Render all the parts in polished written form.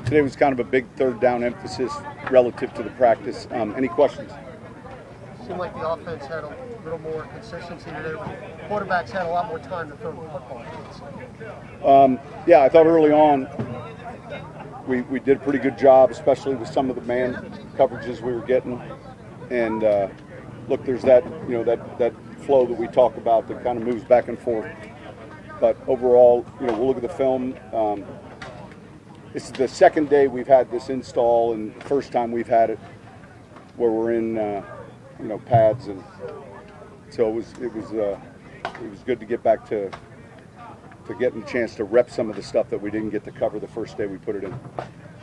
Today was kind of a big third down emphasis relative to the practice. Any questions? Seemed like the offense had a little more consistency today. Quarterbacks had a lot more time to throw the football. Yeah, I thought early on we did a pretty good job, especially with some of the man coverages we were getting. And look, there's that that flow that we talk about that kind of moves back and forth. But overall, we'll look at the film. This is the second day we've had this install, and the first time we've had it where we're in pads, and so it was good to get back to getting a chance to rep some of the stuff that we didn't get to cover the first day we put it in.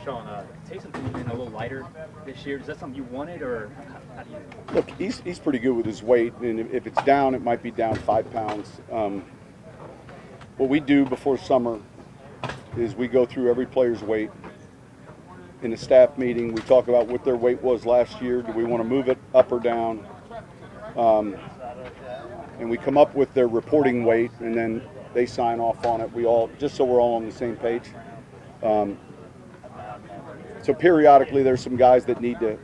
Sean, Taysom's been a little lighter this year. Is that something you wanted, or how do you? Look, he's pretty good with his weight, and if it's down, it might be down 5 pounds. What we do before summer is we go through every player's weight. In a staff meeting, we talk about what their weight was last year. Do we want to move it up or down? And we come up with their reporting weight, and then they sign off on it. We all, just so we're all on the same page. So periodically, there's some guys that need to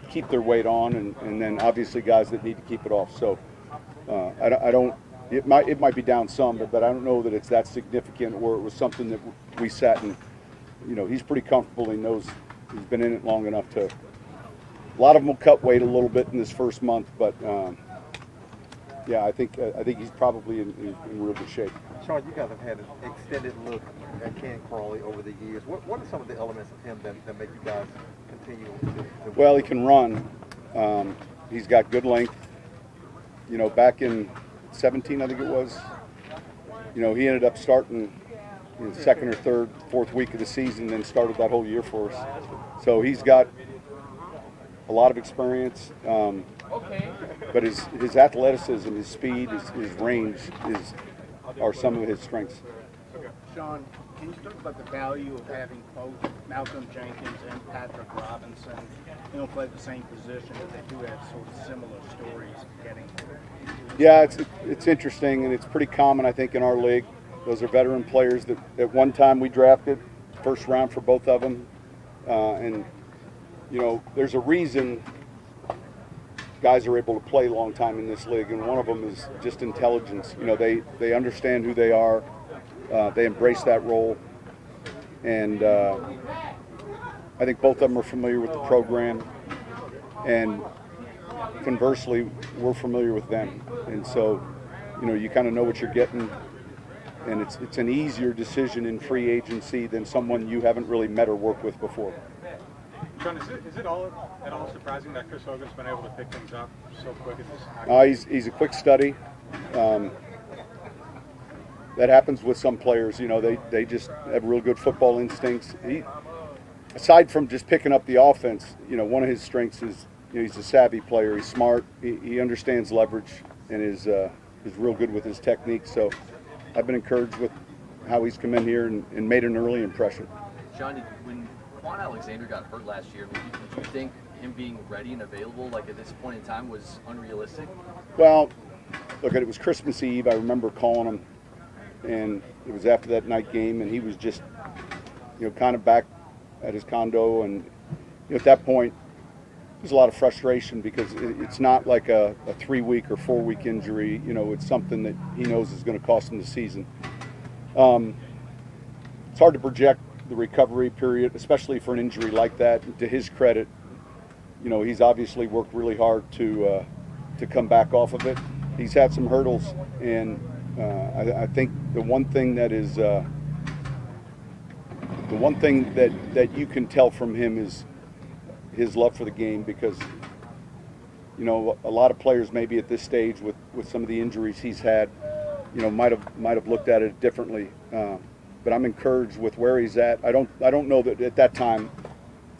keep their weight on, and then obviously guys that need to keep it off. So I don't. It might be down some, but I don't know that it's that significant, or it was something that we sat and, he's pretty comfortable. He knows he's been in it long enough to. A lot of them will cut weight a little bit in this first month, but yeah, I think he's probably in real good shape. Sean, you guys have had an extended look at Ken Crowley over the years. What are some of the elements of him that make you guys continue to Well, he can run. He's got good length. Back in 17, I think it was, he ended up starting in the second or third, fourth week of the season, and started that whole year for us. So he's got a lot of experience, but his athleticism, his speed, his range are some of his strengths. Sean, can you talk about the value of having both Malcolm Jenkins and Patrick Robinson, play the same position, but they do have sort of similar stories getting? Yeah, it's interesting, and it's pretty common, I think, in our league. Those are veteran players that at one time we drafted, first round for both of them, and there's a reason guys are able to play a long time in this league, and one of them is just intelligence. They understand who they are. They embrace that role, and I think both of them are familiar with the program, and conversely, we're familiar with them, and so you kind of know what you're getting, and it's an easier decision in free agency than someone you haven't really met or worked with before. Sean, is it at all surprising that Chris Hogan's been able to pick things up so quick at this? He's a quick study. That happens with some players. They just have real good football instincts. Aside from just picking up the offense, one of his strengths is he's a savvy player. He's smart. He understands leverage and is real good with his technique. So I've been encouraged with how he's come in here and made an early impression. Sean, when Quan Alexander got hurt last year, did you think him being ready and available, at this point in time, was unrealistic? Well, look, it was Christmas Eve. I remember calling him, and it was after that night game, and he was just, kind of back at his condo, and at that point, there's a lot of frustration because it's not like a 3-week or 4-week injury. It's something that he knows is going to cost him the season. It's hard to project the recovery period, especially for an injury like that. To his credit, he's obviously worked really hard to come back off of it. He's had some hurdles, and I think the one thing that is the one thing that you can tell from him is his love for the game, because a lot of players maybe at this stage with some of the injuries he's had, might have looked at it differently. But I'm encouraged with where he's at. I don't know that at that time,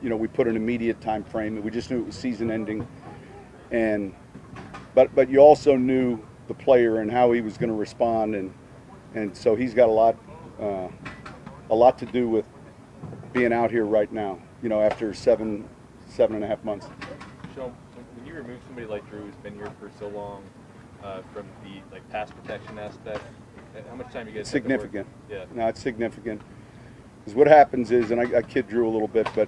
we put an immediate time frame. We just knew it was season ending, but you also knew the player and how he was going to respond, and so he's got a lot to do with being out here right now. After 7.5 months. Sean, when you remove somebody like Drew, who's been here for so long, from the pass protection aspect, how much time you guys? Significant. Yeah. No, it's significant. Because what happens is, and I kid Drew a little bit, but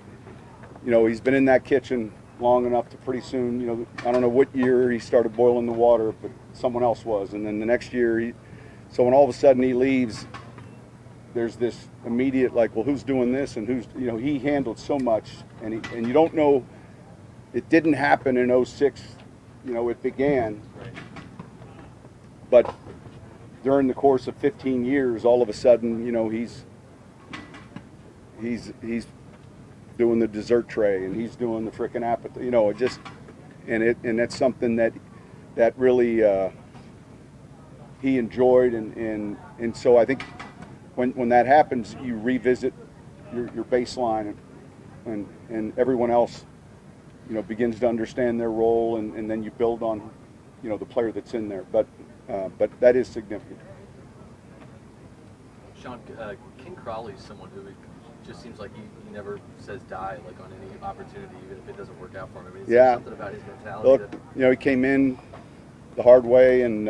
you know, he's been in that kitchen long enough to pretty soon, you know, I don't know what year he started boiling the water, but someone else was. And then the next year, so when all of a sudden he leaves, there's this immediate, like, well, who's doing this? And who's, you know, he handled so much. And you don't know, it didn't happen in 06, you know, it began. Right. But during the course of 15 years, all of a sudden, you know, he's doing the dessert tray, and he's doing the frickin' appetite, you know, it just, and that's something that really he enjoyed, and so I think when that happens, you revisit your baseline, and everyone else, you know, begins to understand their role, and then you build on, you know, the player that's in there, but that is significant. Sean, King Crowley is someone who just seems like he never says die, like on any opportunity, even if it doesn't work out for him. I mean, Yeah. something about his mentality. Look, you know, he came in the hard way, and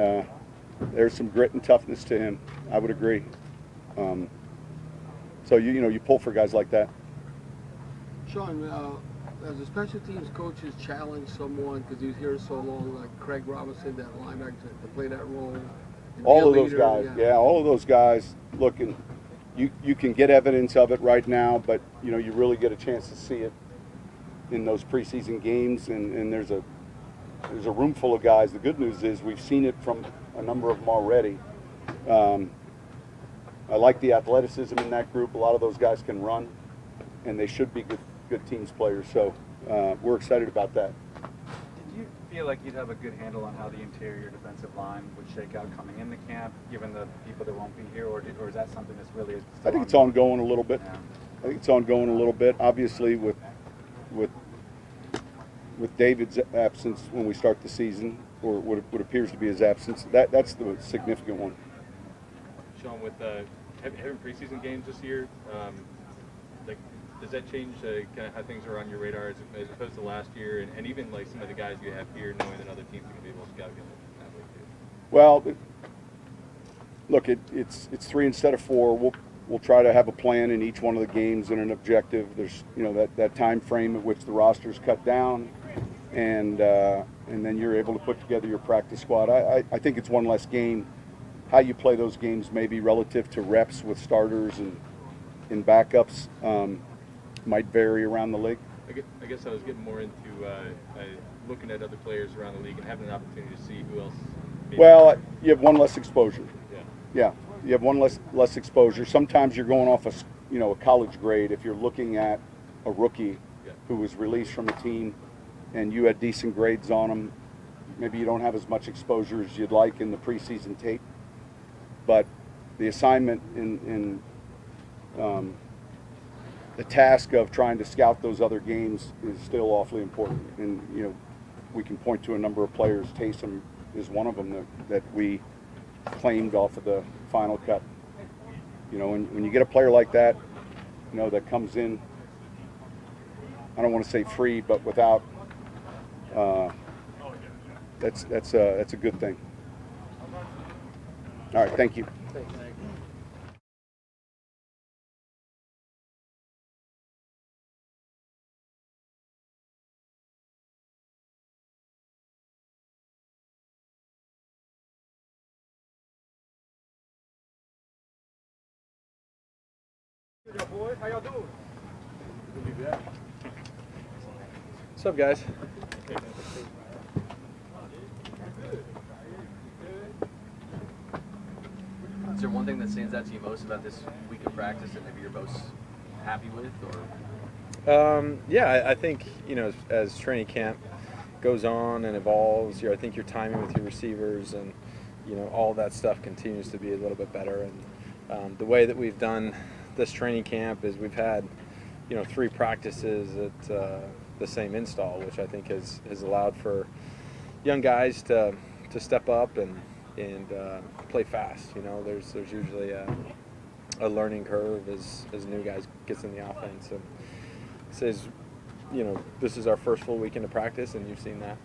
there's some grit and toughness to him. I would agree. So you know, you pull for guys like that. Sean, as a special teams coach, has challenged someone because he's here so long, like Craig Robinson, that linebacker, to play that role. And be All a of those leader, guys, yeah, all of those guys. Look, and you can get evidence of it right now, but you know, you really get a chance to see it in those preseason games, and there's a room full of guys. The good news is we've seen it from a number of them already. I like the athleticism in that group. A lot of those guys can run, and they should be good teams players. So we're excited about that. Did you feel like you'd have a good handle on how the interior defensive line would shake out coming into camp, given the people that won't be here, or is that something that's really still I think it's ongoing a little bit. Yeah. I think it's ongoing a little bit. Obviously, with David's absence when we start the season, or what appears to be his absence, that's the significant one. Sean, with having preseason games this year, like, does that change kind of how things are on your radar as opposed to last year, and even like some of the guys you have here, knowing that other teams are going to be able to scout against that way too? Well, look, it's 3 instead of 4. We'll try to have a plan in each one of the games and an objective. There's, you know, that time frame at which the roster's cut down, and then you're able to put together your practice squad. I think it's one less game. How you play those games maybe relative to reps with starters and backups might vary around the league. I guess I was getting more into looking at other players around the league and having an opportunity to see who else. Well, you have one less exposure. Yeah. Yeah, you have one less exposure. Sometimes you're going off a college grade. If you're looking at a rookie who was released from a team and you had decent grades on them, maybe you don't have as much exposure as you'd like in the preseason tape. But the assignment in the task of trying to scout those other games is still awfully important. And you know, we can point to a number of players. Taysom is one of them that we claimed off of the final cut. You know, when you get a player like that, you know, that comes in, I don't want to say free, but without, that's a good thing. All right, thank you. How y'all doing? What's up, guys? Is there one thing that stands out to you most about this week of practice that maybe you're most happy with, or? Yeah, I think, you know, as training camp goes on and evolves, I think your timing with your receivers and, you know, all that stuff continues to be a little bit better. And the way that we've done this training camp is we've had, you know, 3 practices at the same install, which I think has allowed for young guys to step up and play fast. You know, there's usually a learning curve as new guys gets in the offense, and says, you know, this is our first full weekend of practice, and you've seen that.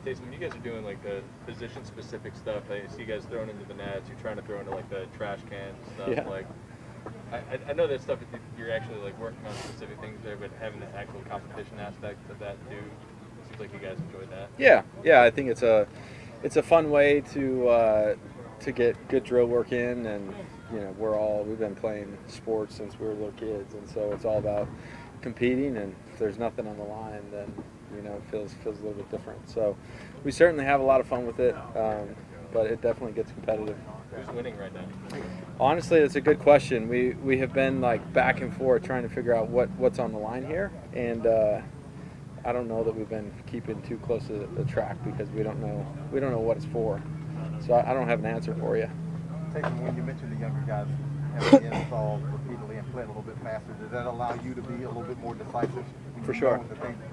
Jason, when you guys are doing like the position-specific stuff, I see you guys throwing into the nets. You're trying to throw into like the trash can stuff. Yeah. Like, I know that stuff you're actually like working on specific things there, but having the actual competition aspect of that too, it seems like you guys enjoyed that. Yeah. I think it's a fun way to get good drill work in, and we've been playing sports since we were little kids, and so it's all about competing. And if there's nothing on the line, then it feels a little bit different. So we certainly have a lot of fun with it, but it definitely gets competitive. Who's winning right now? Honestly, it's a good question. We have been like back and forth trying to figure out what's on the line here, and I don't know that we've been keeping too close to the track because we don't know what it's for. So I don't have an answer for you. Taking when you mentioned the younger guys having the install repeatedly and playing a little bit faster, does that allow you to be a little bit more decisive? For sure.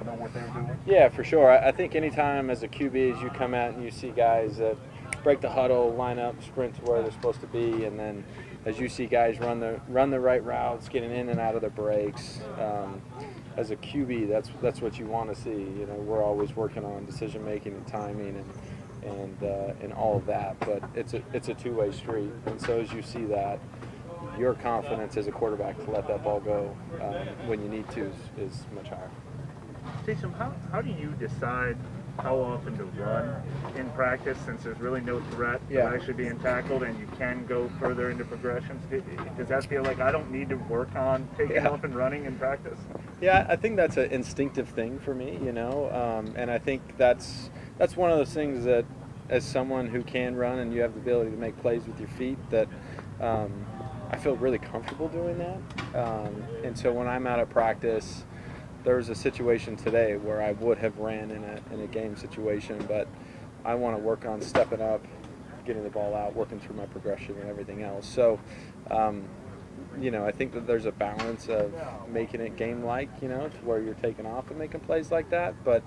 Know what they're doing? Yeah, for sure. I think anytime as a QB, as you come out and you see guys that break the huddle, line up, sprint to where they're supposed to be, and then as you see guys run the right routes, getting in and out of the breaks. As a QB, that's what you want to see. We're always working on decision making and timing and all of that, but it's a two-way street. And so as you see that, your confidence as a quarterback to let that ball go when you need to is much higher. Taysom, how do you decide how often to run in practice, since there's really no threat of actually being tackled and you can go further into progressions? Does that feel like I don't need to work on taking off and running in practice? Yeah, I think that's an instinctive thing for me, and I think that's one of those things that as someone who can run and you have the ability to make plays with your feet, that I feel really comfortable doing that. And so when I'm out of practice, there was a situation today where I would have ran in a game situation, but I want to work on stepping up, getting the ball out, working through my progression and everything else. So, I think that there's a balance of making it game-like, to where you're taking off and making plays like that. But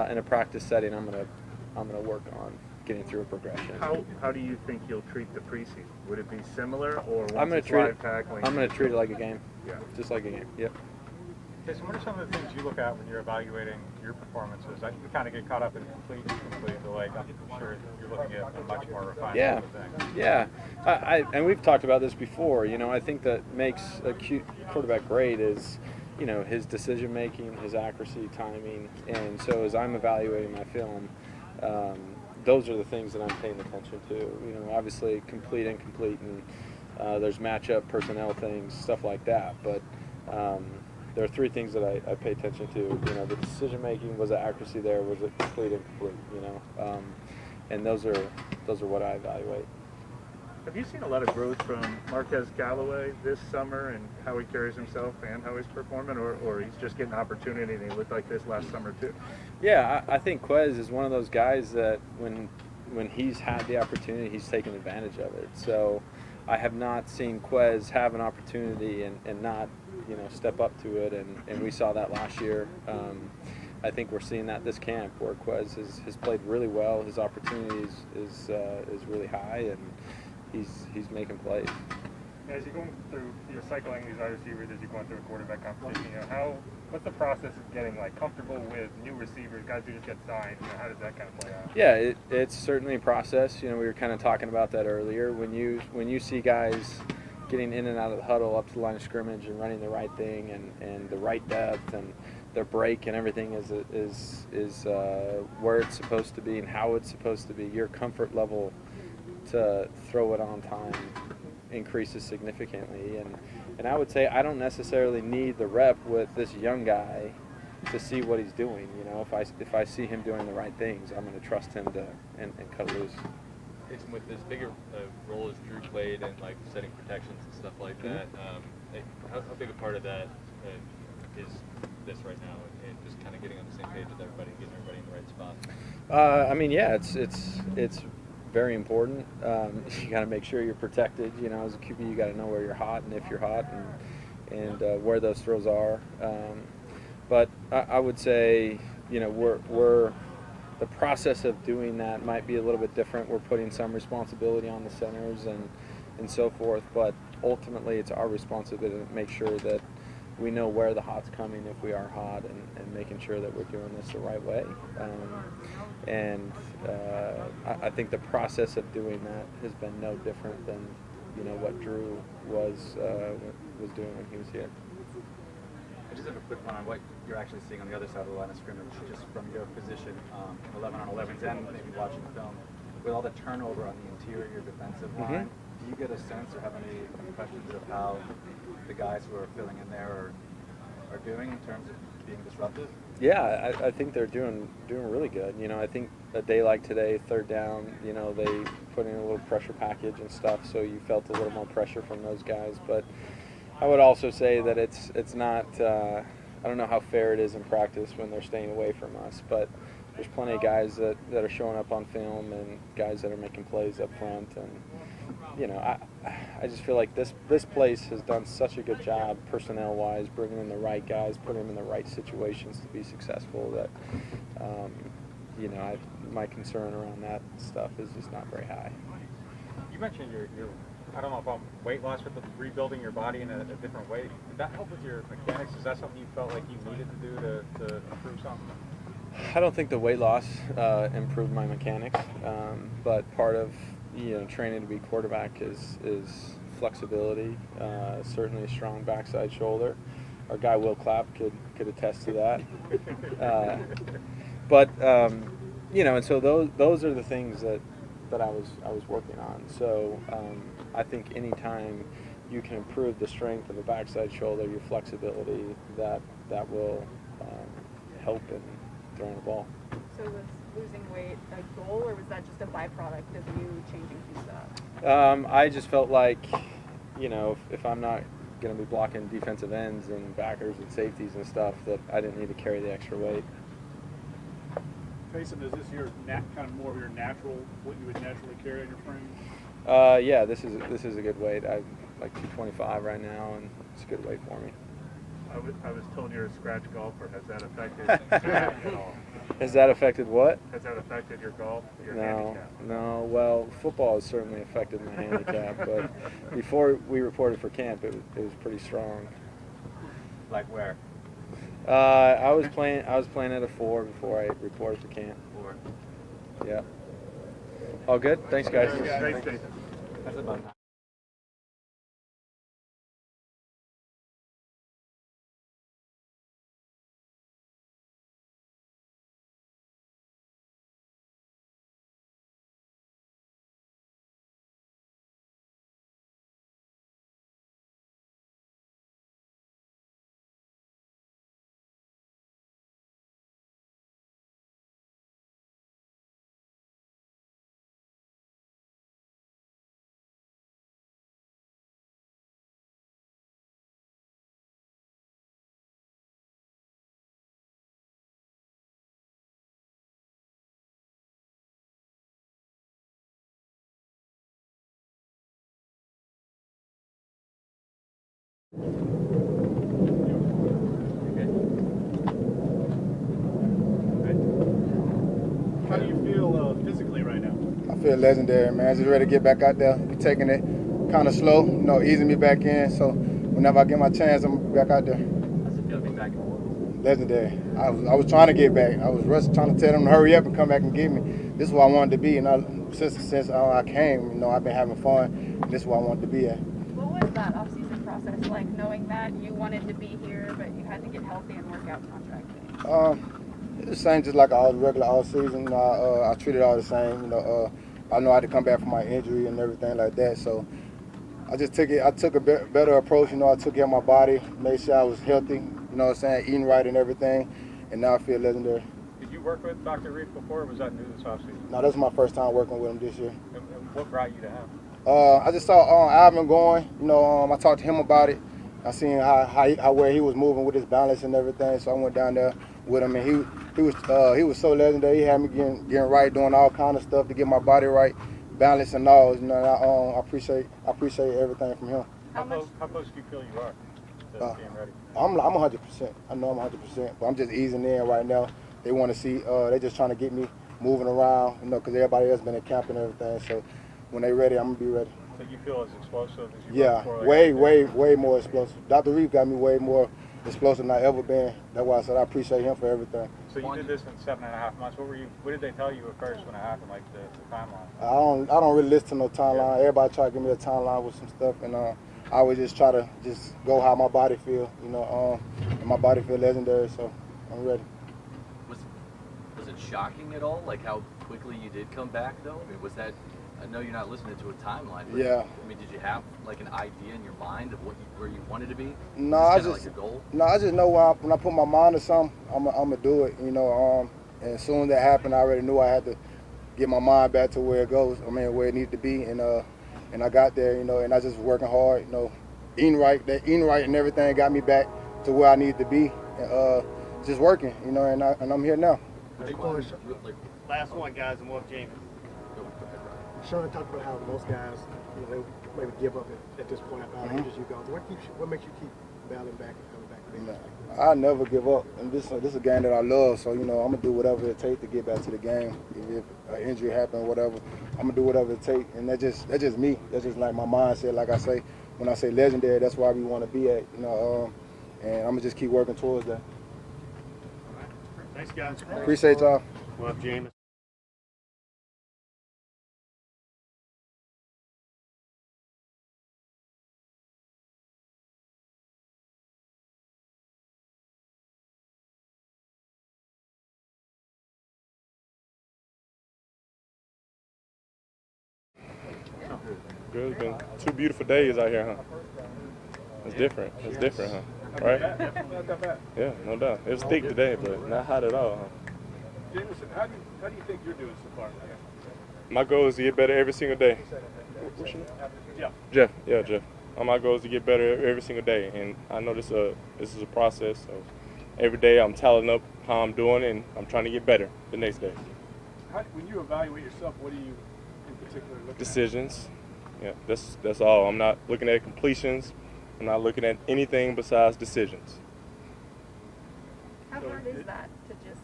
in a practice setting, I'm gonna work on getting through a progression. How do you think you'll treat the preseason? Would it be similar, or I'm once it's live tackling? I'm gonna treat it like a game. Yeah, just like a game. Yep. Jason, what are some of the things you look at when you're evaluating your performances? We kind of get caught up in complete and incomplete, but I'm sure you're looking at a much more refined thing. Yeah. And we've talked about this before. I think that makes a quarterback great is, his decision making, his accuracy, timing, and so as I'm evaluating my film, those are the things that I'm paying attention to. Obviously complete, incomplete, and there's matchup, personnel things, stuff like that, but. There are three things that I pay attention to. The decision making, was the accuracy there? Was it complete, incomplete? And those are what I evaluate. Have you seen a lot of growth from Marquez Callaway this summer and how he carries himself and how he's performing, or he's just getting opportunity and he looked like this last summer too? Yeah, I think Quez is one of those guys that when he's had the opportunity, he's taken advantage of it. So I have not seen Quez have an opportunity and not step up to it, and we saw that last year. I think we're seeing that this camp where Quez has played really well. His opportunity is really high, and he's making plays. As you're going through, you're cycling these wide receivers as you're going through a quarterback competition. What's the process of getting comfortable with new receivers, guys who just get signed? How does that kind of play out? Yeah, it's certainly a process. We were kind of talking about that earlier. When you see guys getting in and out of the huddle up to the line of scrimmage and running the right thing and the right depth and their break and everything is where it's supposed to be and how it's supposed to be, your comfort level to throw it on time increases significantly. And I would say I don't necessarily need the rep with this young guy to see what he's doing. If I see him doing the right things, I'm going to trust him to and cut loose. With this bigger role as Drew played and setting protections and stuff like that, how big a part of that is this right now, and just kind of getting on the same page with everybody, getting everybody in the right spot? It's very important. You got to make sure you're protected. As a QB, you got to know where you're hot and if you're hot, and where those throws are. But I would say, we're the process of doing that might be a little bit different. We're putting some responsibility on the centers and so forth, but ultimately it's our responsibility to make sure that we know where the hot's coming if we are hot, and making sure that we're doing this the right way. I think the process of doing that has been no different than you know, what Drew was doing when he was here. I just have a quick one on what you're actually seeing on the other side of the line of scrimmage, just from your position, 11-on-11s, and maybe watching film. With all the turnover on the interior defensive line, do you get a sense or have any questions of how the guys who are filling in there are doing in terms of being disruptive? Yeah, I think they're doing really good. You know, I think a day like today, third down, you know, they put in a little pressure package and stuff, so you felt a little more pressure from those guys. But I would also say that it's not. I don't know how fair it is in practice when they're staying away from us, but there's plenty of guys that are showing up on film and guys that are making plays up front. And you know, I just feel like this place has done such a good job personnel-wise, bringing in the right guys, putting them in the right situations to be successful. That you know, my concern around that stuff is just not very high. You mentioned your I don't know if I'm weight loss with rebuilding your body in a different way. Did that help with your mechanics? Is that something you felt like you needed to do to improve something? I don't think the weight loss improved my mechanics, but part of training to be quarterback is flexibility. Certainly a strong backside shoulder. Our guy Will Clapp could attest to that. But you know, and so those are the things that I was working on. So I think anytime you can improve the strength of a backside shoulder, your flexibility, that will help in throwing the ball. So was losing weight a goal, or was that just a byproduct of you changing things up? I just felt like, you know, if I'm not going to be blocking defensive ends and backers and safeties and stuff, that I didn't need to carry the extra weight. Taysom, is this your kind of more of your natural, what you would naturally carry on your frame? Yeah, this is a good weight. I'm like 225 right now, and it's a good weight for me. I was told you're a scratch golfer. Has that affected at all? Has that affected what? Has that affected your golf, your No, handicap? no. Well, football has certainly affected my handicap, but before we reported for camp, it was pretty strong. Like where? I was playing at a 4 before I reported for camp. 4. Yeah. All good. Thanks, guys. Thanks, Jason. That's about time. How do you feel physically right now? I feel legendary, man. Just ready to get back out there. We're taking it kind of slow, you know, easing me back in. So whenever I get my chance, I'm gonna be back out there. How's it feel being back? Legendary. I was trying to get back. I was trying to tell them to hurry up and come back and get me. This is where I wanted to be, and since I came, you know, I've been having fun. This is where I wanted to be at. What was that off-season process like, knowing that you wanted to be here, but you had to get healthy and work out contracting? It's the same, just like all the regular all season. I treat it all the same. You know, I know I had to come back from my injury and everything like that. So I just took it. I took a better approach. You know, I took care of my body, made sure I was healthy. You know what I'm saying, eating right and everything. And now I feel legendary. Did you work with Dr. Reed before, or was that new this offseason? No, this is my first time working with him this year. And what brought you to him? I just saw Alvin going. You know, I talked to him about it. I seen how where he was moving with his balance and everything. So I went down there with him, and he was so legendary. He had me getting right, doing all kind of stuff to get my body right, balance and all. You know, and I appreciate everything from him. How close do you feel you are to being ready? I'm 100%. I know I'm 100%, but I'm just easing in right now. They want to see. They're just trying to get me moving around, you know, because everybody else been in camp and everything. So when they're ready, I'm gonna be ready. So you feel as explosive as you were before? Yeah, way more explosive. Dr. Reed got me way more explosive than I ever been. That's why I said I appreciate him for everything. So you did this in 7.5 months. What did they tell you at first when it happened, like the timeline? I don't really listen to no timeline. Everybody try to give me a timeline with some stuff, and I always just try to just go how my body feel, and my body feel legendary, so I'm ready. Was it shocking at all, like how quickly you did come back though? I mean, was that? I know you're not listening to a timeline, but yeah. I mean, did you have like an idea in your mind of where you wanted to be? No, I just like a goal? No, I just know when I put my mind to something, I'm gonna do it. And as soon as that happened, I already knew I had to get my mind back to where it goes. I mean, where it needed to be, and I got there. And I just was working hard. Eating right, and everything got me back to where I needed to be. And just working. And I'm here now. Last one, guys, and we'll have James. Sean talked about how most guys, they maybe give up at this point about ages you go. What makes you keep battling back and coming back? I never give up, and this is a game that I love. So I'm gonna do whatever it takes to get back to the game. If an injury happens, whatever, I'm gonna do whatever it takes. And that's just me. That's just like my mindset. Like I say, when I say legendary, that's where we want to be at. And I'm gonna just keep working towards that. Thanks, guys. Appreciate y'all. We'll have James. Good. It's been 2 beautiful days out here, huh? It's different. It's different, huh? Right? Yeah, no doubt. It was thick today, but not hot at all, huh? Jameson, how do you think you're doing so far? My goal is to get better every single day. What's your name? Jeff. Jeff. Yeah, Jeff. My goal is to get better every single day, and I know this is a process. So every day I'm tallying up how I'm doing, and I'm trying to get better the next day. When you evaluate yourself, what do you in particular look at? Decisions. Yeah, that's all. I'm not looking at completions. I'm not looking at anything besides decisions. How hard is that to just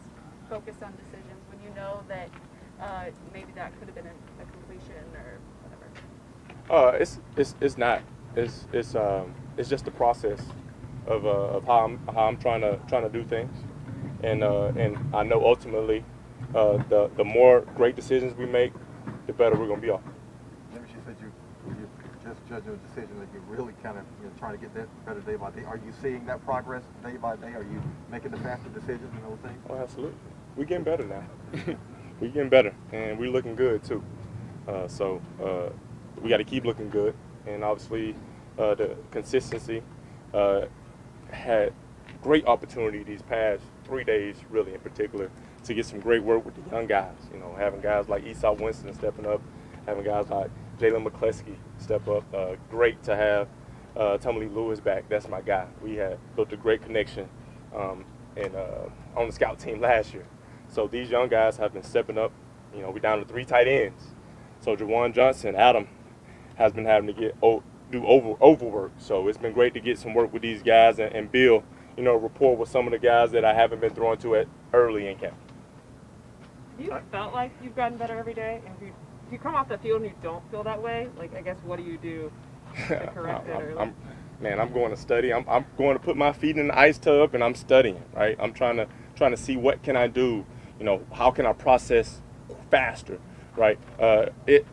focus on decisions when you know that maybe that could have been a completion or whatever? It's not. It's just the process of how I'm trying to do things, and I know ultimately the more great decisions we make, the better we're gonna be off. Maybe she said you're just judging a decision that you're really kind of trying to get that better day by day. Are you seeing that progress day by day? Are you making the faster decisions and those things? Oh, absolutely. We're getting better now. We're getting better, and we're looking good too. So we got to keep looking good, and obviously the consistency had great opportunity these past 3 days, really in particular, to get some great work with the young guys. Having guys like Esau Winston stepping up, having guys like Jalen McCleskey step up. Great to have Tommy Lewis back. That's my guy. We had built a great connection on the scout team last year. So these young guys have been stepping up. We're down to 3 tight ends. So Jawan Johnson, Adam, has been having to do overwork. So it's been great to get some work with these guys and build, rapport with some of the guys that I haven't been thrown to at early in camp. You felt like you've gotten better every day, and if you come off the field and you don't feel that way, I guess what do you do to correct it? I'm going to study. I'm going to put my feet in the ice tub and I'm studying. Right. I'm trying to see what can I do. How can I process faster. Right.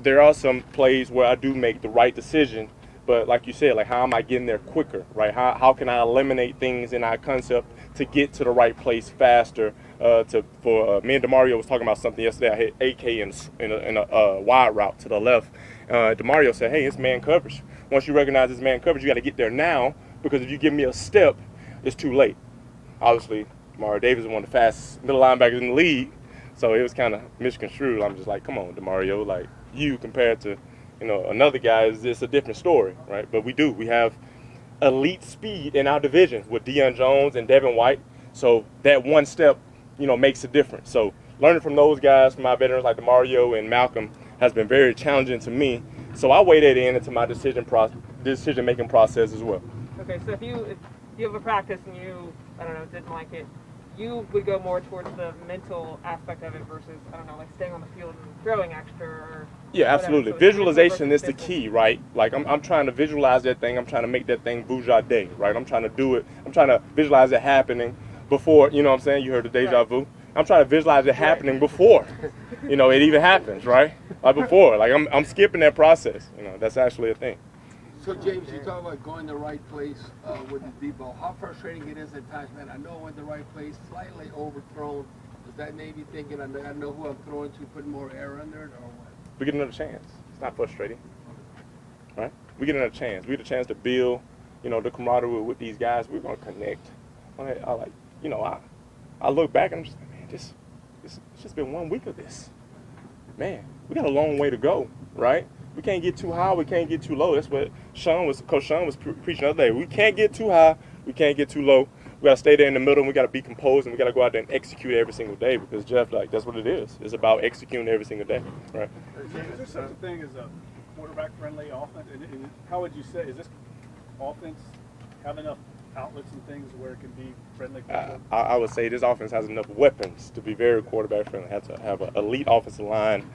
There are some plays where I do make the right decision, but like you said, how am I getting there quicker? Right. How can I eliminate things in our concept to get to the right place faster? Me and DeMario was talking about something yesterday. I hit AK in a wide route to the left. DeMario said, hey, it's man coverage. Once you recognize it's man coverage, you got to get there now, because if you give me a step, it's too late. Obviously, DeMario Davis is one of the fastest middle linebackers in the league, so it was kind of misconstrued. I'm just like, come on, DeMario, you compared to another guy, it's a different story, right? But we have elite speed in our division with Deion Jones and Devin White, so that one step makes a difference. So learning from those guys, from my veterans like DeMario and Malcolm, has been very challenging to me. So I weigh that into my decision-making process as well. Okay, so if you have a practice and you, didn't like it, you would go more towards the mental aspect of it versus, I don't know, like staying on the field and throwing extra or Yeah, whatever. absolutely. So it's mental Visualization versus is the physical. key, right? Like I'm trying to visualize that thing. I'm trying to make that thing Bujade, right? I'm trying to do it. I'm trying to visualize it happening before, you know what I'm saying? You heard the deja vu. I'm trying to visualize it happening before, you know, it even happens, right? Like before. Like I'm skipping that process. You know, that's actually a thing. So James, you talk about going the right place with the deep ball. How frustrating it is at times, man. I know I'm in the right place, slightly overthrown. Does that maybe thinking I know who I'm throwing to, put more air under it, or what? We get another chance. It's not frustrating, right? We get another chance. We get a chance to build, you know, the camaraderie with these guys. We're gonna connect. I like, you know, I look back and I'm just like, man, it's just been 1 week of this. Man, we got a long way to go, right? We can't get too high, we can't get too low. That's what Coach Sean was preaching the other day. We can't get too high, we can't get too low. We gotta stay there in the middle, and we gotta be composed, and we gotta go out there and execute every single day, because Jeff, like, that's what it is. It's about executing every single day, right? Is there such a thing as a quarterback-friendly offense? And how would you say, is this offense have enough outlets and things where it can be friendly? I would say this offense has enough weapons to be very quarterback friendly. Have to have an elite offensive line,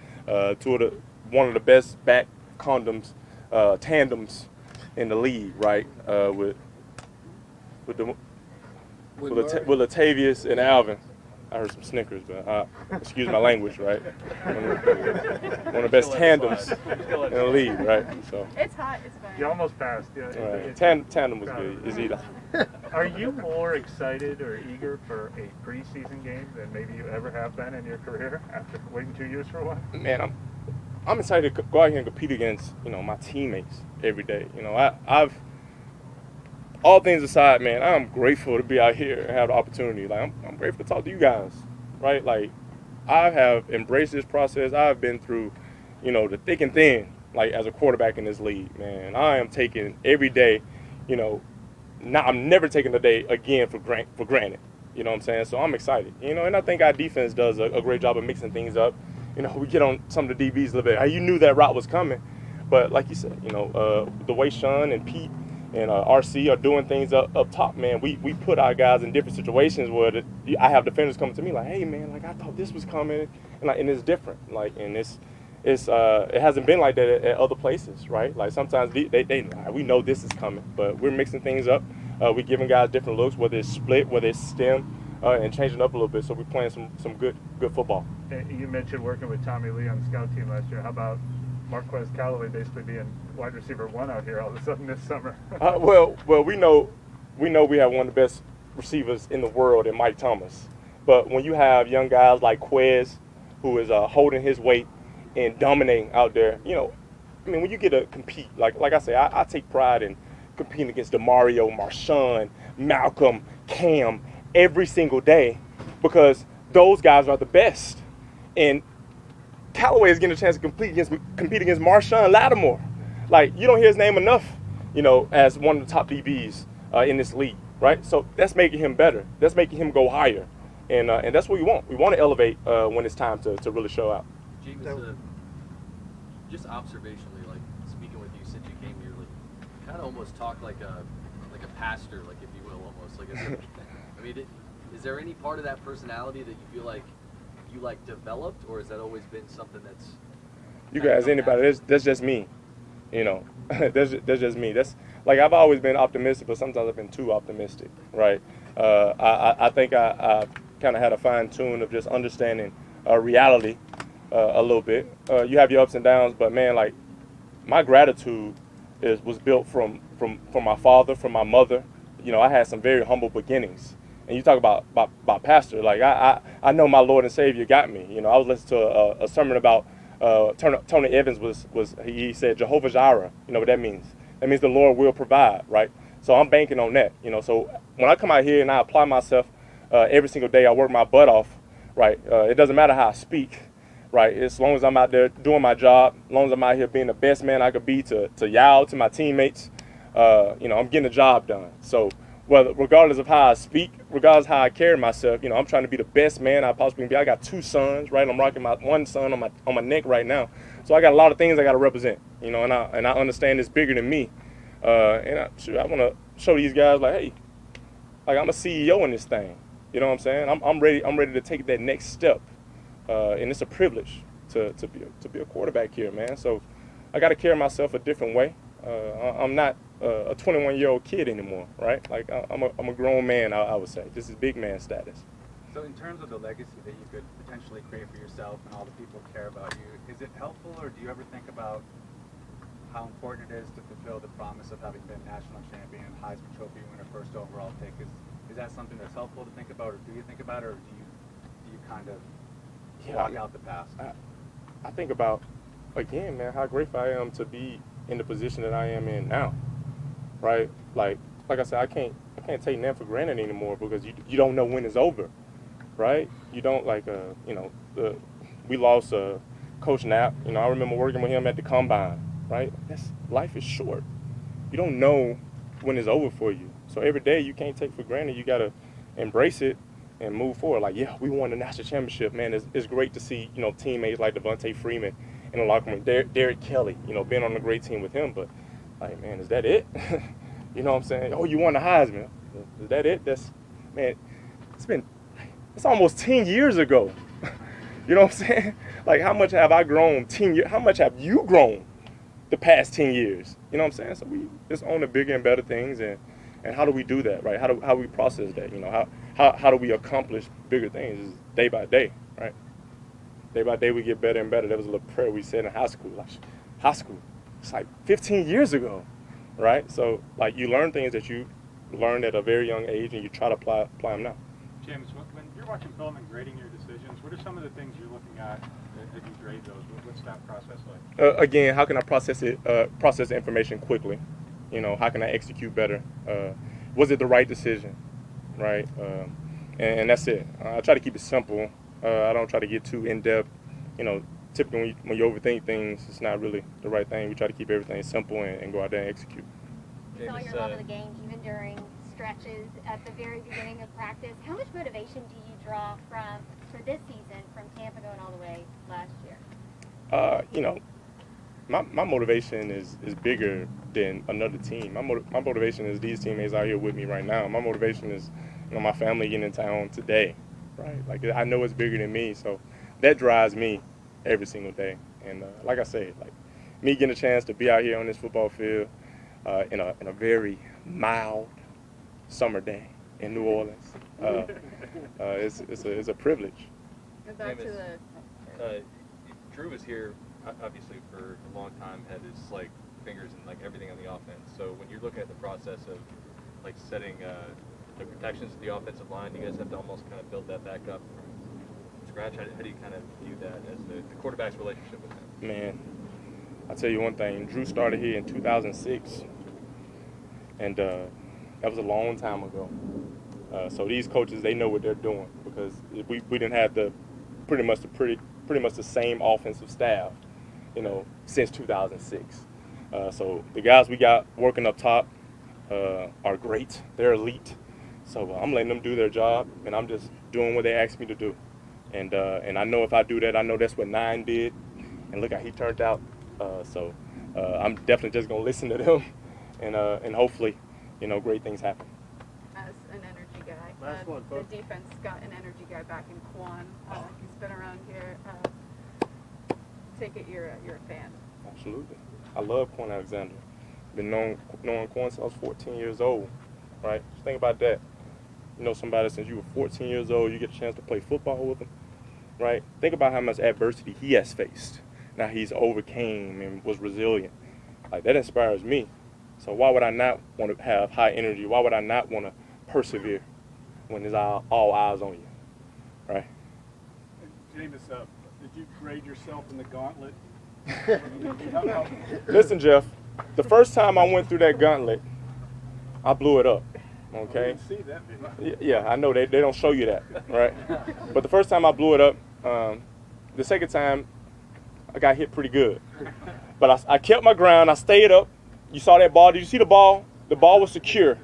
one of the best back tandems in the league, right? With Latavius and Alvin. I heard some Snickers, but excuse my language, right? One of the best tandems in the league, right? So It's hot. It's fine. You almost passed. Yeah. right. Tandem was good. Is either. Are you more excited or eager for a preseason game than maybe you ever have been in your career after waiting 2 years for one? Man, I'm excited to go out here and compete against, you know, my teammates every day. You know, I've all things aside, man, I'm grateful to be out here and have the opportunity. Like, I'm grateful to talk to you guys, right? Like, I have embraced this process. I've been through, you know, the thick and thin, like, as a quarterback in this league, man. I am taking every day, you know, I'm never taking a day again for granted. You know what I'm saying? So I'm excited, you know, and I think our defense does a great job of mixing things up. You know, we get on some of the DBs a little bit. You knew that route was coming, but like you said, you know, the way Sean and Pete and RC are doing things up top, man. We put our guys in different situations where I have defenders coming to me like, hey, man, like I thought this was coming, and it's different, like, and it hasn't been like that at other places, right? Like sometimes we know this is coming, but we're mixing things up. We're giving guys different looks, whether it's split, whether it's stem, and changing up a little bit. So we're playing some good football. You mentioned working with Tommy Lee on the scout team last year. How about Marquez Callaway basically being wide receiver 1 out here all of a sudden this summer? Well, we know we have one of the best receivers in the world in Mike Thomas. But when you have young guys like Quez, who is holding his weight and dominating out there, you know, I mean, when you get to compete, like I say, I take pride in competing against DeMario, Marshawn, Malcolm, Cam every single day, because those guys are the best. And Callaway is getting a chance to compete against Marshawn Lattimore. Like, you don't hear his name enough, you know, as one of the top DBs in this league, right? So that's making him better. That's making him go higher. And that's what we want. We want to elevate when it's time to really show out. James, just observationally, like, speaking with you since you came here, like, you kind of almost talk like a pastor, like, if you will, almost. Like, I mean, is there any part of that personality that you feel like you developed, or has that always been something that's you guys, anybody, that's just me, you know. that's just me. That's like, I've always been optimistic, but sometimes I've been too optimistic, right? I think I kind of had a fine tune of just understanding reality a little bit. You have your ups and downs, but man, like, my gratitude was built from my father, from my mother. You know, I had some very humble beginnings. And you talk about pastor, like I know my Lord and Savior got me. You know, I was listening to a sermon about Tony Evans he said Jehovah Jireh. You know what that means? That means the Lord will provide, right? So I'm banking on that. You know, so when I come out here and I apply myself every single day, I work my butt off, right? It doesn't matter how I speak, right? As long as I'm out there doing my job, as long as I'm out here being the best man I could be to y'all, to my teammates, you know, I'm getting the job done. So regardless of how I speak, regardless of how I carry myself, you know, I'm trying to be the best man I possibly can be. I got 2 sons, right? I'm rocking my one son on my neck right now. So I got a lot of things I got to represent, you know, and I understand it's bigger than me. And I want to show these guys, like, hey, like, I'm a CEO in this thing. You know what I'm saying? I'm ready to take that next step, and it's a privilege to be a quarterback here, man. So I got to carry myself a different way. I'm not a 21-year-old kid anymore, right? Like I'm a grown man, I would say. This is big man status. So in terms of the legacy that you could potentially create for yourself and all the people who care about you, is it helpful, or do you ever think about how important it is to fulfill the promise of having been national champion, Heisman Trophy winner, first overall pick? Is that something that's helpful to think about, or do you think about it, or do you kind of block out the past? I think about, again, man, how grateful I am to be in the position that I am in now, right? Like I said, I can't take that for granted anymore, because you don't know when it's over, right? You don't, we lost Coach Knapp. You know, I remember working with him at the combine, right? Life is short. You don't know when it's over for you. So every day you can't take for granted. You got to embrace it and move forward. Like, yeah, we won the national championship, man. It's great to see, you know, teammates like Devontae Freeman in the locker room. Derek Kelly, you know, being on a great team with him. But, like, man, is that it? You know what I'm saying? Oh, you won the Heisman. Is that it? Man, it's almost 10 years ago. You know what I'm saying? Like, how much have I grown 10 years? How much have you grown the past 10 years? You know what I'm saying? So we just own the bigger and better things, and how do we do that, right? How do we process that? You know, how do we accomplish bigger things? It's day by day, right? Day by day we get better and better. That was a little prayer we said in high school. Like, high school, it's like 15 years ago, right? So, like, you learn things that you learned at a very young age, and you try to apply them now. James, when you're watching film and grading your decisions, what are some of the things you're looking at as you grade those? What's that process like? Again, how can I process the information quickly? You know, how can I execute better? Was it the right decision, right? And that's it. I try to keep it simple. I don't try to get too in-depth. You know, typically when you overthink things, it's not really the right thing. We try to keep everything simple and go out there and execute. You saw your love of the game even during stretches at the very beginning of practice. How much motivation do you draw for this season from Tampa going all the way last year? You know, my motivation is bigger than another team. My motivation is these teammates out here with me right now. My motivation is, you know, my family getting in town today, right? Like, I know it's bigger than me, so that drives me every single day. And like I said, like, me getting a chance to be out here on this football field in a very mild summer day in New Orleans, it's a privilege. Back to the Drew was here, obviously, for a long time, had his fingers in everything on the offense. So when you're looking at the process of setting the protections of the offensive line, you guys have to almost kind of build that back up from scratch. How do you kind of view that as the quarterback's relationship with him? Man, I'll tell you one thing. Drew started here in 2006, and that was a long time ago. So these coaches, they know what they're doing, because we didn't have pretty much the same offensive staff, you know, since 2006. So the guys we got working up top are great. They're elite. So I'm letting them do their job, and I'm just doing what they asked me to do. And I know if I do that, I know that's what 9 did, and look how he turned out. So I'm definitely just gonna listen to them, and hopefully, you know, great things happen. As an energy guy, Last one, the folks. defense got an energy guy back in Quan. He's been around here. Take it you're a fan. Absolutely. I love Quan Alexander. Been knowing Quan since I was 14 years old, right? Just think about that. You know somebody since you were 14 years old, you get a chance to play football with him, right? Think about how much adversity he has faced. Now he's overcame and was resilient. Like, that inspires me. So why would I not want to have high energy? Why would I not want to persevere when there's all eyes on you, right? James, did you grade yourself in the Gauntlet? Listen, Jeff, the first time I went through that Gauntlet, I blew it up, okay? See that, didn't I? Yeah, I know they don't show you that, right? But the first time I blew it up, the second time I got hit pretty good. But I kept my ground, I stayed up. You saw that ball, did you see the ball? The ball was secure.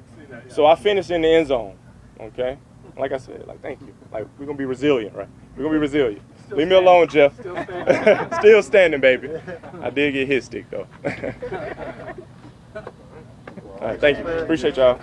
So I finished in the end zone, okay? Like I said, thank you. We're gonna be resilient, right? We're gonna be resilient. Leave me alone, Jeff. Still standing, baby. I did get hit stick, though. All right, thank you. Appreciate y'all.